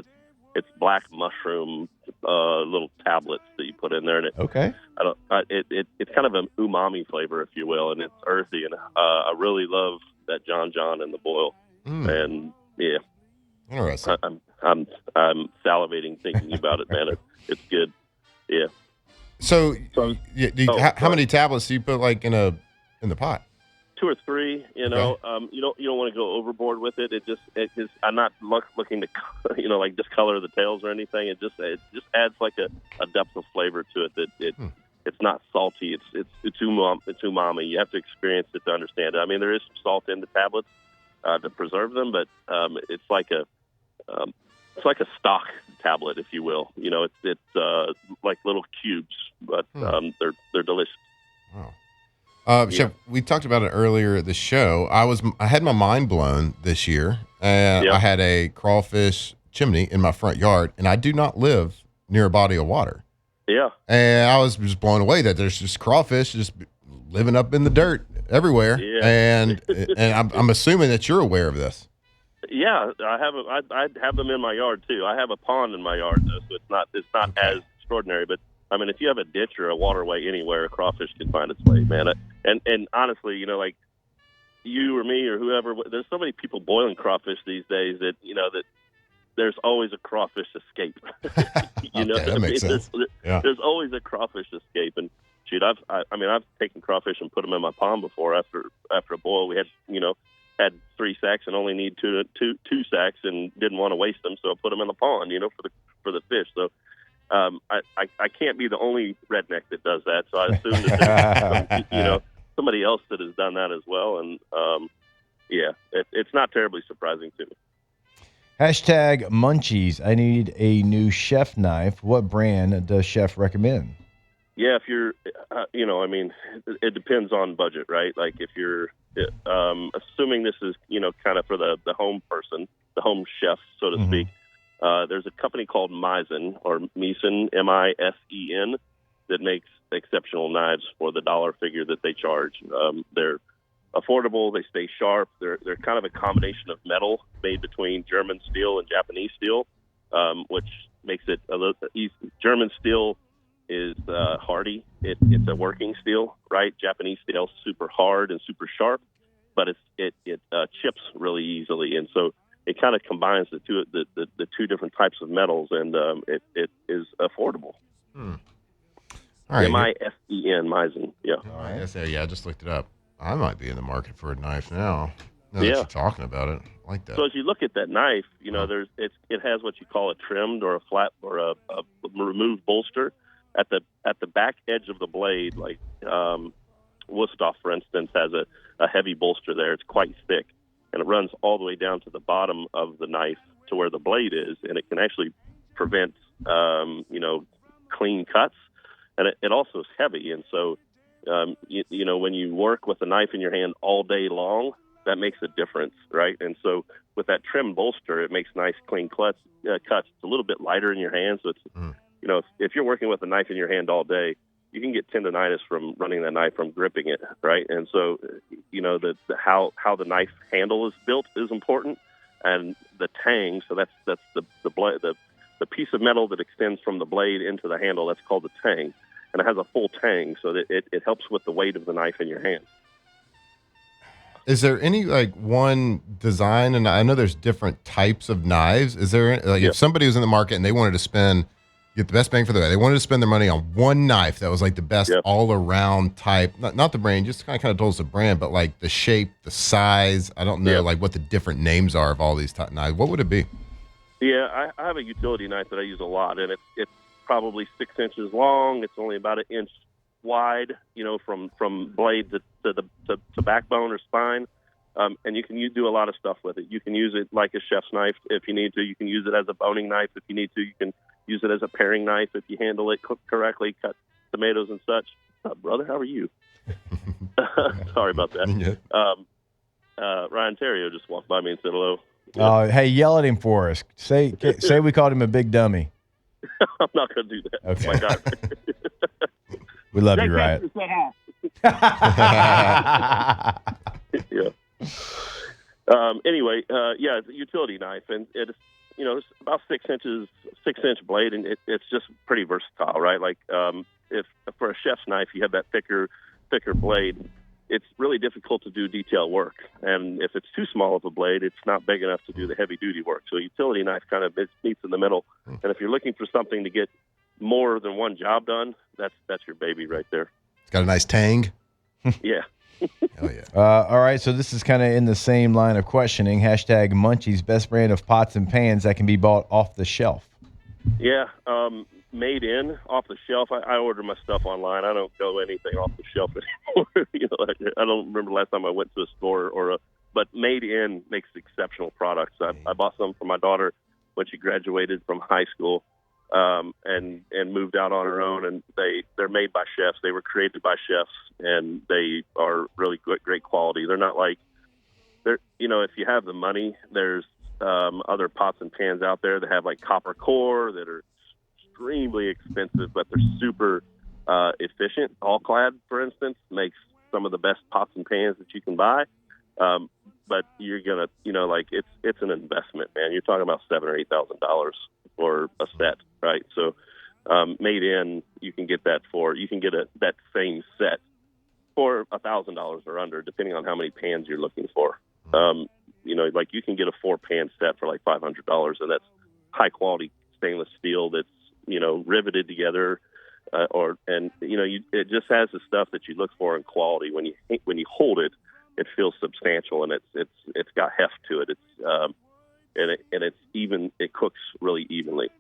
Speaker 8: it's black mushroom little tablets that you put in there, and it's kind of an umami flavor, if you will, and it's earthy, and I really love that John in the boil, and yeah.
Speaker 4: Interesting.
Speaker 8: I'm salivating thinking about it, man. It's good. Yeah.
Speaker 4: So how many tablets do you put like in the pot?
Speaker 8: 2 or 3. You know, you don't want to go overboard with it. It just I'm not looking to like discolor the tails or anything. It just adds like a depth of flavor to it that it's not salty. It's umami. You have to experience it to understand it. I mean, there is some salt in the tablets to preserve them, but it's like a stock tablet, if you will. You know, it's like little cubes, but they're delicious.
Speaker 4: Wow. Chef, we talked about it earlier at the show. I had my mind blown this year. I had a crawfish chimney in my front yard, and I do not live near a body of water.
Speaker 8: Yeah.
Speaker 4: And I was just blown away that there's just crawfish just living up in the dirt everywhere.
Speaker 8: Yeah.
Speaker 4: And I'm assuming that you're aware of this.
Speaker 8: Yeah, I have them in my yard too. I have a pond in my yard though, so it's not as extraordinary. But I mean, if you have a ditch or a waterway anywhere, a crawfish can find its way, man. And honestly, like you or me or whoever, there's so many people boiling crawfish these days that that there's always a crawfish escape.
Speaker 4: That makes sense.
Speaker 8: There's always a crawfish escape, and shoot, I've taken crawfish and put them in my pond before. After a boil, we had 3 sacks and only need two sacks, and didn't want to waste them, so I put them in the pond, for the fish. So I can't be the only redneck that does that. So I assume that there's somebody else that has done that as well, and it's not terribly surprising to me.
Speaker 3: Hashtag Munchies. I need a new chef knife. What brand does chef recommend?
Speaker 8: Yeah, if you're, it depends on budget, right? Like if you're, assuming this is, kind of for the home person, the home chef, so to speak, there's a company called Misen, or Misen, Misen, that makes exceptional knives for the dollar figure that they charge. They're affordable. They stay sharp. They're kind of a combination of metal made between German steel and Japanese steel, which makes it a little easy. German steel is hardy. It's a working steel, right? Japanese steel super hard and super sharp, but it chips really easily, and so it kind of combines the two different types of metals, and it is affordable.
Speaker 4: All right.
Speaker 8: Misen, Misen, yeah.
Speaker 4: All right. I just looked it up. I might be in the market for a knife now. Now that you're talking about it, I like that.
Speaker 8: So as you look at that knife, it has what you call a trimmed or a flat or a removed bolster at the back edge of the blade. Like Wusthof, for instance, has a heavy bolster there. It's quite thick, and it runs all the way down to the bottom of the knife to where the blade is, and it can actually prevent clean cuts, and it also is heavy, and so. When you work with a knife in your hand all day long, that makes a difference, right? And so with that trim bolster, it makes nice, clean cuts. It's a little bit lighter in your hand, so it's, if you're working with a knife in your hand all day, you can get tendonitis from running that knife from gripping it, right? And so, how the knife handle is built is important, and the tang. So that's the piece of metal that extends from the blade into the handle. That's called the tang. And it has a full tang, so that it helps with the weight of the knife in your hand.
Speaker 4: Is there any one design? And I know there's different types of knives. Is there if somebody was in the market and they wanted to get the best bang for their buck, they wanted to spend their money on one knife that was like the best all around type, not the brand, just kind of told us the brand, but like the shape, the size. I don't know what the different names are of all these type knives. What would it be?
Speaker 8: Yeah, I have a utility knife that I use a lot, and it's probably 6 inches long. It's only about an inch wide, from blade to backbone or spine. And you can do a lot of stuff with it. You can use it like a chef's knife if you need to. You can use it as a boning knife if you need to. You can use it as a paring knife if you handle it correctly, cut tomatoes and such. Brother, how are you? Sorry about that. Ryan Terrio just walked by me and said hello.
Speaker 3: Hey, yell at him for us. Say we called him a big dummy.
Speaker 8: I'm not going to do that.
Speaker 3: Okay.
Speaker 8: Oh my God.
Speaker 3: We love you, Riot.
Speaker 8: Yeah. Anyway, it's a utility knife, and it's about 6 inch blade, and it's just pretty versatile, right? Like if for a chef's knife you have that thicker blade, it's really difficult to do detail work, and if it's too small of a blade, it's not big enough to do the heavy duty work. So a utility knife kind of meets in the middle, and if you're looking for something to get more than one job done, that's your baby right there.
Speaker 4: It's got a nice tang.
Speaker 8: Yeah.
Speaker 4: Hell yeah.
Speaker 3: All right, so this is kind of in the same line of questioning. Hashtag Munchies, best brand of pots and pans that can be bought off the shelf.
Speaker 8: Yeah, made in, off the shelf. I order my stuff online. I don't go anything off the shelf anymore. I don't remember the last time I went to a store but made in makes exceptional products. I bought some for my daughter when she graduated from high school, and moved out on her own, and they're made by chefs. They were created by chefs, and they are really great quality. They're not like if you have the money, there's other pots and pans out there that have like copper core that are extremely expensive, but they're super efficient. All-Clad, for instance, makes some of the best pots and pans that you can buy. But you're gonna, it's an investment, man. You're talking about $7,000 or $8,000 for a set, right? So, made in, you can get that that same set for $1,000 or under, depending on how many pans you're looking for. You can get a 4-pan set for like $500, and that's high quality stainless steel that's riveted together, it just has the stuff that you look for in quality. When you hold it, it feels substantial, and it's got heft to it. It's even. It cooks really evenly.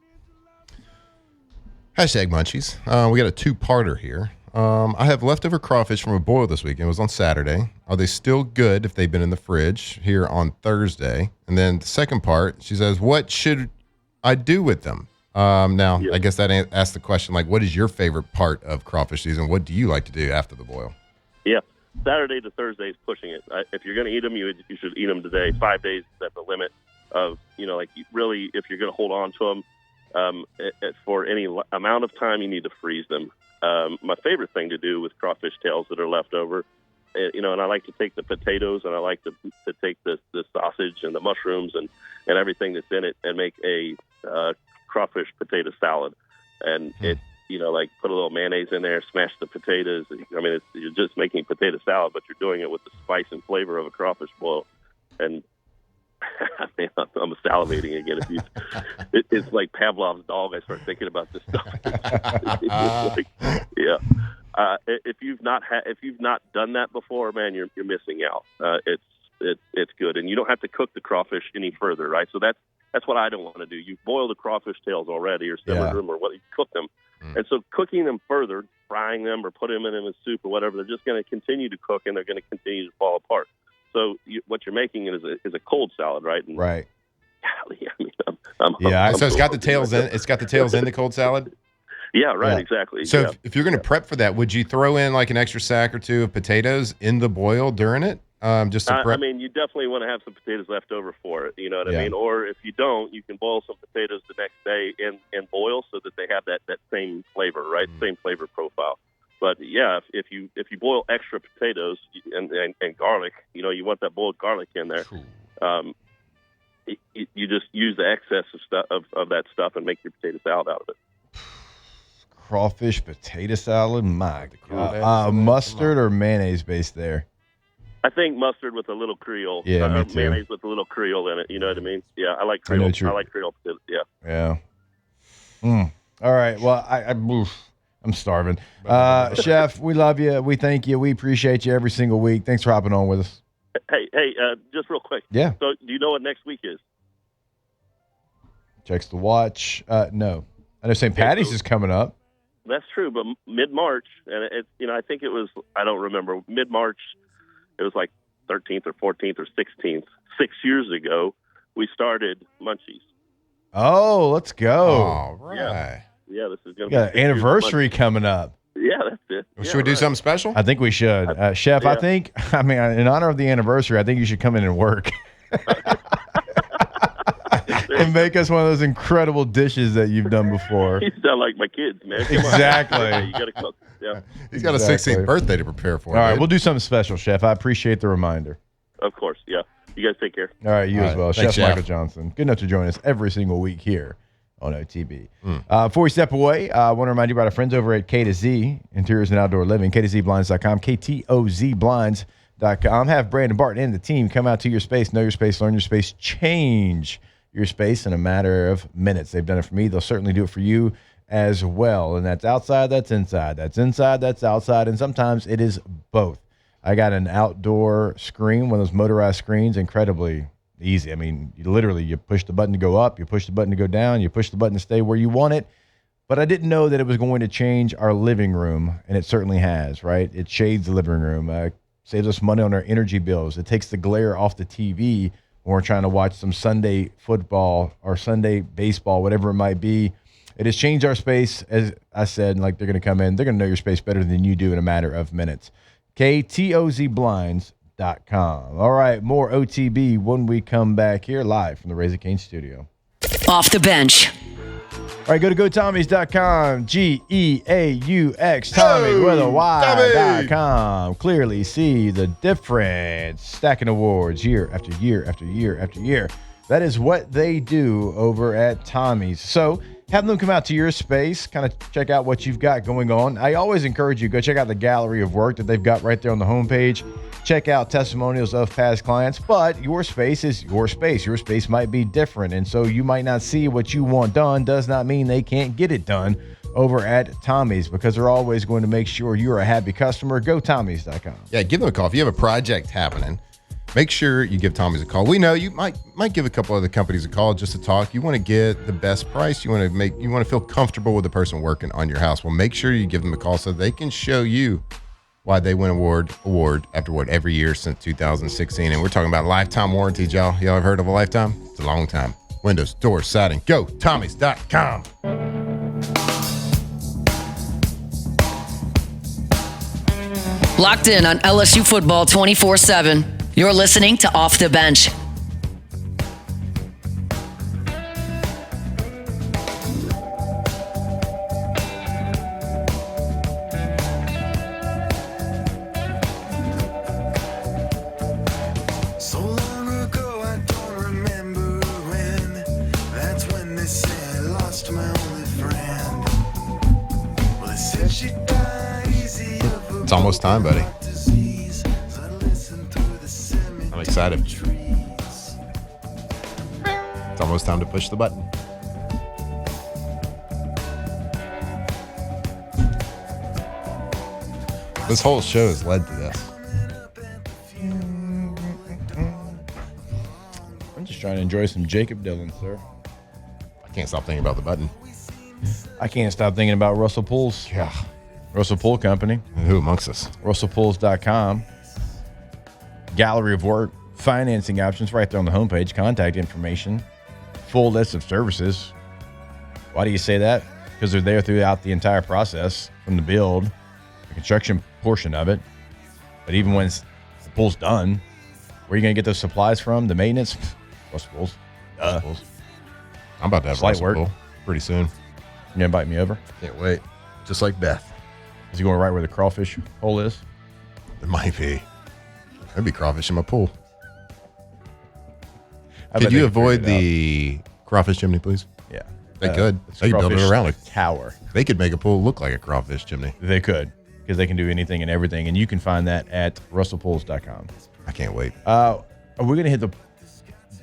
Speaker 4: Hashtag Munchies. We got a 2-parter here. I have leftover crawfish from a boil this weekend. It was on Saturday. Are they still good if they've been in the fridge here on Thursday? And then the second part, she says, what should I do with them? Now, I guess that asks the question, like, what is your favorite part of crawfish season? What do you like to do after the boil?
Speaker 8: Yeah, Saturday to Thursday is pushing it. If you're going to eat them, you should eat them today. 5 days is at the limit of, really, if you're going to hold on to them for any amount of time, you need to freeze them. My favorite thing to do with crawfish tails that are left over, and I like to take the potatoes, and I like to take the sausage and the mushrooms and everything that's in it and make a crawfish potato salad. And put a little mayonnaise in there, smash the potatoes. You're just making potato salad, but you're doing it with the spice and flavor of a crawfish boil. And I'm salivating again. It's like Pavlov's dog. I start thinking about this stuff. If you've not done that before, man, you're missing out. It's good, and you don't have to cook the crawfish any further, right? So that's what I don't want to do. You boil the crawfish tails already, or simmered them, or what you cook them, and so cooking them further, frying them, or putting them in a soup or whatever, they're just going to continue to cook, and they're going to continue to fall apart. So what you're making is a cold salad, right? And
Speaker 3: right.
Speaker 8: I'm
Speaker 4: so it's got the tails in. It's got the tails in the cold salad.
Speaker 8: Yeah, right. Exactly.
Speaker 4: So if you're going to prep for that, would you throw in like an extra sack or two of potatoes in the boil during it? Just to prep?
Speaker 8: You definitely want to have some potatoes left over for it. You know what I mean? Or if you don't, you can boil some potatoes the next day and boil so that they have that same flavor, right? Same flavor profile. But yeah, if you boil extra potatoes and garlic, you want that boiled garlic in there. You just use the excess of that stuff and make your potato salad out of it.
Speaker 3: Crawfish potato salad, my God. Mustard or mayonnaise based there?
Speaker 8: I think mustard with a little Creole.
Speaker 3: Yeah, me too.
Speaker 8: Mayonnaise with a little Creole in it. You know what I mean? Yeah, I like Creole. I like Creole potatoes. Yeah.
Speaker 3: Yeah. All right. Well, I'm starving. Chef, we love you. We thank you. We appreciate you every single week. Thanks for hopping on with us.
Speaker 8: Hey, just real quick.
Speaker 3: Yeah.
Speaker 8: So do you know what next week is?
Speaker 3: Checks the watch. No. I know St. Patty's is coming up.
Speaker 8: That's true, but mid-March, and it's, I think it was, I don't remember, mid-March, it was like 13th or 14th or 16th. 6 years ago, we started Munchies.
Speaker 3: Oh, let's go.
Speaker 4: All right.
Speaker 8: Yeah, this is going to be
Speaker 3: got an anniversary coming up.
Speaker 8: Yeah, that's it.
Speaker 4: Should we do something special?
Speaker 3: I think we should. Chef,
Speaker 8: yeah.
Speaker 3: I mean, in honor of the anniversary, I think you should come in and work. And make us one of those incredible dishes that you've done before.
Speaker 8: You sound like my kids, man.
Speaker 3: Exactly.
Speaker 8: You got to cook. Yeah.
Speaker 4: He's got a 16th birthday to prepare for.
Speaker 3: All right, we'll do something special, Chef. I appreciate the reminder.
Speaker 8: Of course, yeah. You guys take care.
Speaker 3: All right, you as well.
Speaker 4: Thanks,
Speaker 3: Chef Michael Johnson. Good enough to join us every single week here on OTB. Before we step away, I want to remind you about our friends over at K to Z, Interiors and Outdoor Living, KTZBlinds.com, KTOZBlinds.com. Have Brandon Barton and the team come out to your space, know your space, learn your space, change your space in a matter of minutes. They've done it for me. They'll certainly do it for you as well. And that's outside, that's inside. That's inside, that's outside. And sometimes it is both. I got an outdoor screen, one of those motorized screens, incredibly easy. I mean, you push the button to go up, you push the button to go down, you push the button to stay where you want it. But I didn't know that it was going to change our living room, and it certainly has, right? It shades the living room, saves us money on our energy bills. It takes the glare off the TV when we're trying to watch some Sunday football or Sunday baseball, whatever it might be. It has changed our space, as I said, like they're going to come in. They're going to know your space better than you do in a matter of minutes. KTOZBlinds.com. All right, more OTB when we come back here live from the Raising Cane studio.
Speaker 1: Off the bench.
Speaker 3: All right, go to GoTommies.com, Geaux, Tommy with a Y.com. Clearly see the difference. Stacking awards year after year after year after year. That is what they do over at Tommy's. So have them come out to your space, kind of check out what you've got going on. I always encourage you, go check out the gallery of work that they've got right there on the homepage. Check out testimonials of past clients, but your space is your space. Your space might be different, and so you might not see what you want done. Does not mean they can't get it done over at Tommy's, because they're always going to make sure you're a happy customer. Go Tommys.com.
Speaker 4: Yeah, give them a call. If you have a project happening, make sure you give Tommy's a call. We know you might give a couple other companies a call just to talk. You want to get the best price. You want to feel comfortable with the person working on your house. Well, make sure you give them a call so they can show you why they win award after award every year since 2016. And we're talking about lifetime warranties, y'all. Y'all have heard of a lifetime? It's a long time. Windows, doors, siding. Go Tommys.com.
Speaker 1: Locked in on LSU football 24/7. You're listening to Off the Bench.
Speaker 9: So long ago, I don't remember when. That's when they said I lost my only friend. Well, they said she died easy.
Speaker 4: It's almost time, buddy. I'm excited. It's almost time to push the button. This whole show has led to this.
Speaker 3: I'm just trying to enjoy some Jacob Dylan, sir.
Speaker 4: I can't stop thinking about the button.
Speaker 3: I can't stop thinking about Russell Pools.
Speaker 4: Yeah.
Speaker 3: Russell Pool Company.
Speaker 4: Who amongst us?
Speaker 3: RussellPools.com. Gallery of work, financing options right there on the homepage, contact information, full list of services. Why do you say that? Because they're there throughout the entire process, from the build, the construction portion of it. But even when the pool's done, where are you going to get those supplies from? The maintenance? Russell Pools.
Speaker 4: I'm about to have
Speaker 3: Slight
Speaker 4: Russell
Speaker 3: work.
Speaker 4: Pool pretty soon.
Speaker 3: You going to invite me over?
Speaker 4: Can't wait. Just like Beth.
Speaker 3: Is he going right where the crawfish hole is?
Speaker 4: There might be. There'd be crawfish in my pool.
Speaker 3: I bet
Speaker 4: Could
Speaker 3: they
Speaker 4: you
Speaker 3: can figure
Speaker 4: avoid
Speaker 3: it
Speaker 4: the crawfish chimney, please?
Speaker 3: Yeah.
Speaker 4: They could.
Speaker 3: It's
Speaker 4: They could build it
Speaker 3: crawfish
Speaker 4: around a
Speaker 3: tower.
Speaker 4: They could make a pool look like a crawfish chimney.
Speaker 3: They could, because they can do anything and everything, and you can find that at RussellPools.com.
Speaker 4: I can't wait.
Speaker 3: Are we going to hit the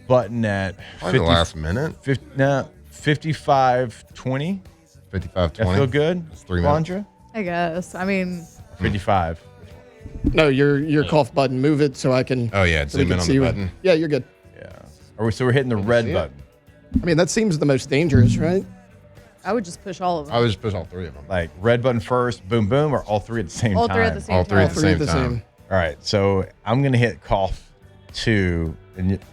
Speaker 3: button at
Speaker 4: Probably the last minute.
Speaker 3: 55:20?
Speaker 4: 55:20.
Speaker 3: That feel good?
Speaker 4: That's 3 minutes.
Speaker 3: Landra?
Speaker 7: I guess. I mean,
Speaker 3: 55.
Speaker 5: No, your cough button. Move it so I can.
Speaker 4: Oh, yeah.
Speaker 5: so we
Speaker 4: Zoom
Speaker 5: can
Speaker 4: in on
Speaker 5: see
Speaker 4: the
Speaker 5: you.
Speaker 4: button.
Speaker 5: Yeah, you're good.
Speaker 3: Yeah. So we're hitting the red
Speaker 4: see it.
Speaker 3: button.
Speaker 5: I mean, that seems the most dangerous, right?
Speaker 7: I would just push all of them.
Speaker 4: I would just push all three of them.
Speaker 3: Like red button first, boom, boom, or all three at the same
Speaker 7: All
Speaker 3: time?
Speaker 7: three at the same
Speaker 4: All
Speaker 7: time.
Speaker 4: three
Speaker 5: All
Speaker 4: at the
Speaker 5: three
Speaker 4: same
Speaker 5: at the
Speaker 4: time.
Speaker 5: same.
Speaker 3: All right. So I'm going to hit cough 2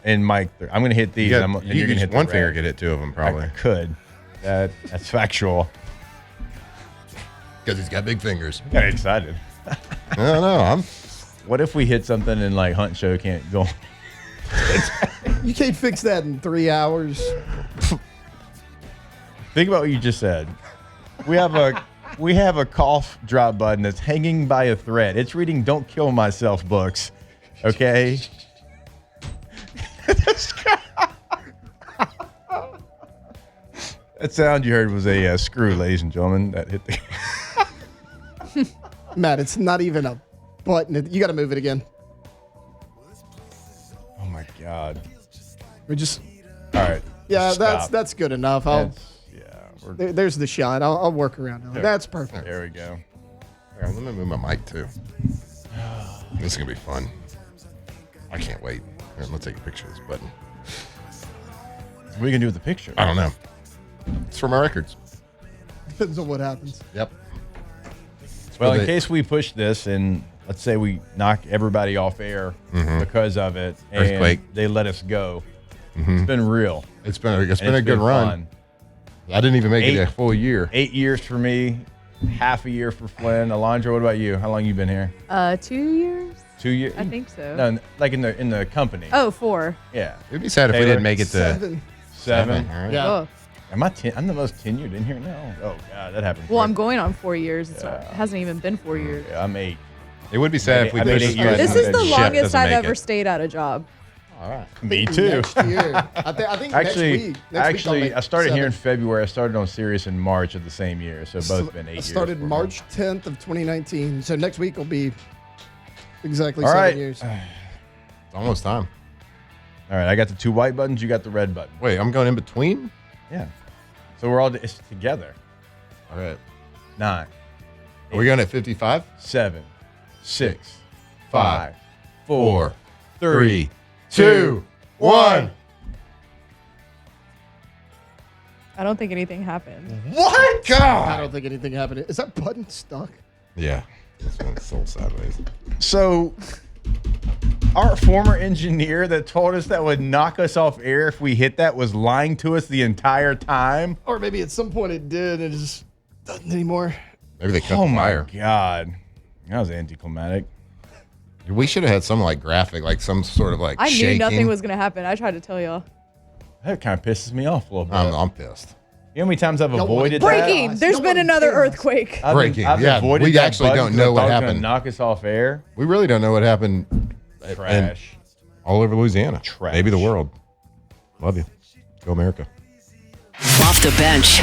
Speaker 3: and Mike. I'm going to hit these.
Speaker 4: You
Speaker 3: and
Speaker 4: got,
Speaker 3: you're
Speaker 4: you
Speaker 3: going to
Speaker 4: use
Speaker 3: hit
Speaker 4: one
Speaker 3: the
Speaker 4: finger
Speaker 3: red.
Speaker 4: could hit two of them
Speaker 3: I
Speaker 4: probably.
Speaker 3: could. That's factual.
Speaker 4: Because he's got big fingers.
Speaker 3: Got excited.
Speaker 4: I don't know.
Speaker 3: What if we hit something and like Hunt Show can't go?
Speaker 5: You can't fix that in 3 hours.
Speaker 3: Think about what you just said. We have a cough drop button that's hanging by a thread. It's reading "Don't Kill Myself" books. Okay. That sound you heard was a screw, ladies and gentlemen. That hit the.
Speaker 5: Matt, it's not even a button. You got to move it again.
Speaker 3: Oh my God.
Speaker 5: We just.
Speaker 3: All right.
Speaker 5: Yeah,
Speaker 3: Stop.
Speaker 5: that's good enough. There's the shot. I'll work around it. That's perfect.
Speaker 3: There we go.
Speaker 4: All right, let me move my mic too. This is going to be fun. I can't wait. Here, let's take a picture of this button.
Speaker 3: What are you gonna do with the picture?
Speaker 4: I don't know. It's for my records.
Speaker 5: Depends on what happens.
Speaker 4: Yep.
Speaker 3: Well, in
Speaker 4: they-
Speaker 3: case we push this and let's say we knock everybody off air because of it, and
Speaker 4: Earthquake.
Speaker 3: they let us go. It's been real.
Speaker 4: It's been a
Speaker 3: And
Speaker 4: good run.
Speaker 3: fun.
Speaker 4: I didn't even make it
Speaker 3: Eight-
Speaker 4: a full year.
Speaker 3: 8 years for me, half a year for Flynn. Alondra, what about you? How long you been here?
Speaker 7: 2 years?
Speaker 3: 2 years?
Speaker 7: I think so.
Speaker 3: No, like in the company.
Speaker 7: Oh, 4.
Speaker 3: Yeah.
Speaker 4: It'd be sad if we
Speaker 3: Taylor?
Speaker 4: didn't make it to
Speaker 5: 7.
Speaker 3: 7.
Speaker 4: All right.
Speaker 5: Yeah.
Speaker 7: Oh.
Speaker 3: I'm the most tenured in here now. Oh God, that happened.
Speaker 7: Well,
Speaker 3: quick.
Speaker 7: I'm going on 4 years. It hasn't even been 4 years.
Speaker 3: Yeah, I'm 8.
Speaker 4: It would be sad if we
Speaker 3: I made
Speaker 4: did
Speaker 3: 8 years.
Speaker 7: This is the
Speaker 3: Chef
Speaker 7: longest I've ever stayed at a job.
Speaker 4: All right.
Speaker 3: Me too.
Speaker 5: Next year. I think
Speaker 3: Actually,
Speaker 5: next week
Speaker 3: I started here in February. I started on Sirius in March of the same year, so both been 8 years.
Speaker 5: I started March 10th of 2019, so next week will be exactly
Speaker 3: All
Speaker 5: 7
Speaker 3: right.
Speaker 5: years.
Speaker 4: It's almost time.
Speaker 3: All right, I got the 2 white buttons. You got the red button.
Speaker 4: Wait, I'm going in between?
Speaker 3: Yeah. So we're all it's together.
Speaker 4: All right.
Speaker 3: 9.
Speaker 4: Are we going at 55?
Speaker 3: 7, 6, 5,
Speaker 4: 5,
Speaker 3: 4,
Speaker 4: 3, 2, 1.
Speaker 7: I don't think anything happened.
Speaker 4: What?
Speaker 5: I
Speaker 4: God.
Speaker 5: don't think anything happened. Is that button stuck?
Speaker 4: Yeah. This one's so sideways.
Speaker 3: So, our former engineer that told us that would knock us off air if we hit that was lying to us the entire time.
Speaker 5: Or maybe at some point it did and it just doesn't anymore.
Speaker 4: Maybe they cut
Speaker 3: Oh
Speaker 4: the
Speaker 3: my
Speaker 4: fire.
Speaker 3: God. That was anticlimactic.
Speaker 4: We should have had some like graphic, like some sort of like
Speaker 7: I
Speaker 4: shaking.
Speaker 7: knew nothing was going to happen. I tried to tell y'all.
Speaker 3: That kind of pisses me off a little bit.
Speaker 4: I'm pissed.
Speaker 3: You know how many times I've avoided
Speaker 7: Breaking!
Speaker 3: that?
Speaker 7: There's been another earthquake.
Speaker 4: Breaking.
Speaker 3: I've
Speaker 4: Yeah,
Speaker 3: avoided
Speaker 4: we
Speaker 3: that
Speaker 4: actually
Speaker 3: button
Speaker 4: don't
Speaker 3: 'cause
Speaker 4: know
Speaker 3: I
Speaker 4: what
Speaker 3: thought it was gonna
Speaker 4: happened.
Speaker 3: knock us off air.
Speaker 4: We really don't know what happened.
Speaker 3: Trash.
Speaker 4: All over Louisiana.
Speaker 3: Trash.
Speaker 4: Maybe the world. Love you. Go America.
Speaker 1: Off the bench.